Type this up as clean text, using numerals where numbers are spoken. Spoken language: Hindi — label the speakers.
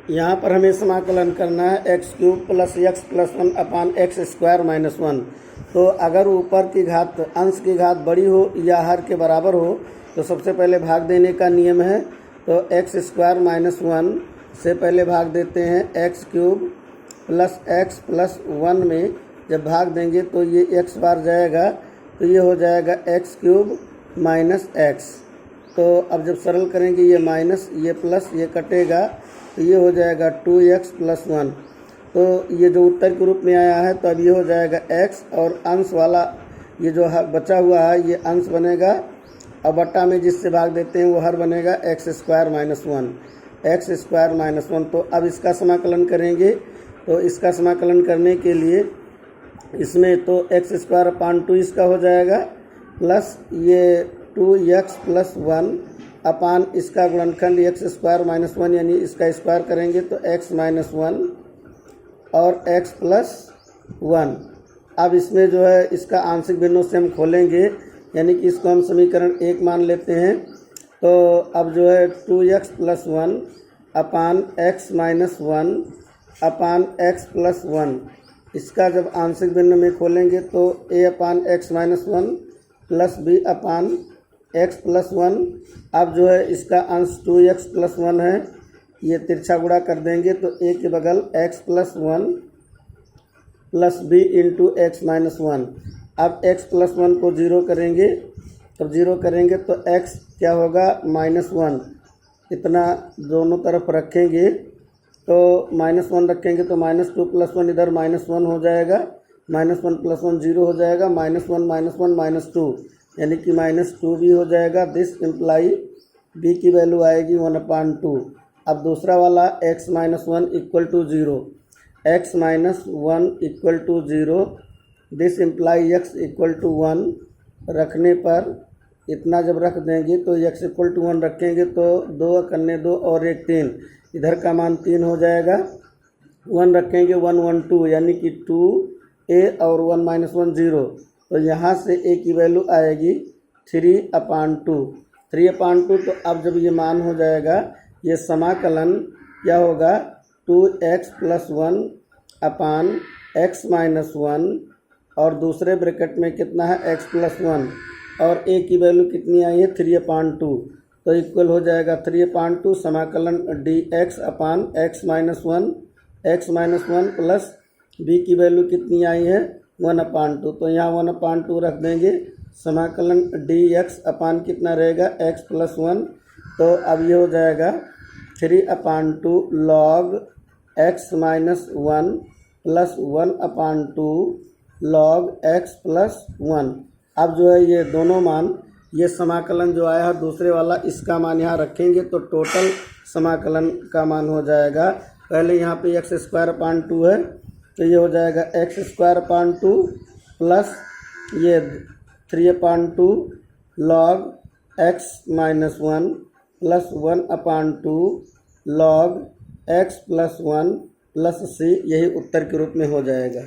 Speaker 1: यहाँ पर हमें समाकलन करना है x cube plus x plus one upon x square minus one. तो अगर ऊपर की घात अंश की घात बड़ी हो या हर के बराबर हो तो सबसे पहले भाग देने का नियम है। तो एक्स स्क्वायर माइनस वन से पहले भाग देते हैं एक्स क्यूब प्लस वन में। जब भाग देंगे तो ये एक्स बार जाएगा तो ये हो जाएगा एक्स क्यूब माइनस एक्स। तो अब जब सरल करेंगे ये माइनस ये प्लस ये कटेगा तो ये हो जाएगा 2x प्लस वन। तो ये जो उत्तर के रूप में आया है तो अब ये हो जाएगा x और अंश वाला ये जो बचा हुआ है ये अंश बनेगा और बट्टा में जिससे भाग देते हैं वो हर बनेगा x square minus one. X square minus one. तो अब इसका समाकलन करेंगे। तो इसका समाकलन करने के लिए इसमें तो एक्स स्क्वायर अपान 2 इसका हो जाएगा प्लस ये 2x प्लस वन अपान इसका गुणनखंड एक्स स्क्वायर माइनस वन यानी इसका स्क्वायर करेंगे तो x माइनस वन और x प्लस वन। अब इसमें जो है इसका आंशिक भिन्नों से हम खोलेंगे यानी कि इसको हम समीकरण एक मान लेते हैं। तो अब जो है 2x plus one upon x minus one upon x plus one. इसका जब आंशिक भिन्न में खोलेंगे तो a upon x minus one plus b upon x plus one. अब जो है इसका अंश 2x प्लस वन है ये तिरछा गुणा कर देंगे तो a के बगल x plus one plus b into x minus one. अब x प्लस वन को जीरो करेंगे तब जीरो करेंगे तो x क्या होगा माइनस वन। इतना दोनों तरफ रखेंगे तो माइनस वन रखेंगे तो माइनस टू प्लस वन इधर माइनस वन हो जाएगा। Minus one plus one zero हो जाएगा। माइनस वन माइनस टू यानी कि माइनस टू भी हो जाएगा। दिस इम्प्लाई b की वैल्यू आएगी 1/2। अब दूसरा वाला x minus one equal to zero. X minus one equal to zero. This imply x equal to one रखने पर इतना जब रख देंगे तो x इक्वल टू वन रखेंगे तो दो कन्ने दो और एक तीन इधर का मान तीन हो जाएगा। वन रखेंगे 1 1 2 यानी कि 2a और 1 माइनस वन ज़ीरो। तो यहाँ से a की वैल्यू आएगी 3/2। 3/2 तो अब जब ये मान हो जाएगा ये समाकलन क्या होगा 2x plus one upon x minus one और दूसरे ब्रैकेट में कितना है x प्लस वन और a की वैल्यू कितनी आई है 3/2। तो इक्वल हो जाएगा 3/2 समाकलन dx upon x minus one plus b की वैल्यू कितनी आई है 1/2। तो यहाँ 1/2 रख देंगे। समाकलन dx अपान कितना रहेगा x प्लस वन। तो अब ये हो जाएगा 3/2 log x minus one plus 1/2 log x plus one. अब जो है ये दोनों मान ये समाकलन जो आया है दूसरे वाला इसका मान यहाँ रखेंगे तो टोटल समाकलन का मान हो जाएगा। पहले यहाँ पे एक्स स्क्वायर अपान टू है तो ये हो जाएगा x square upon two plus ये 3/2 log x minus one plus 1/2 log x plus one plus c। यही उत्तर के रूप में हो जाएगा।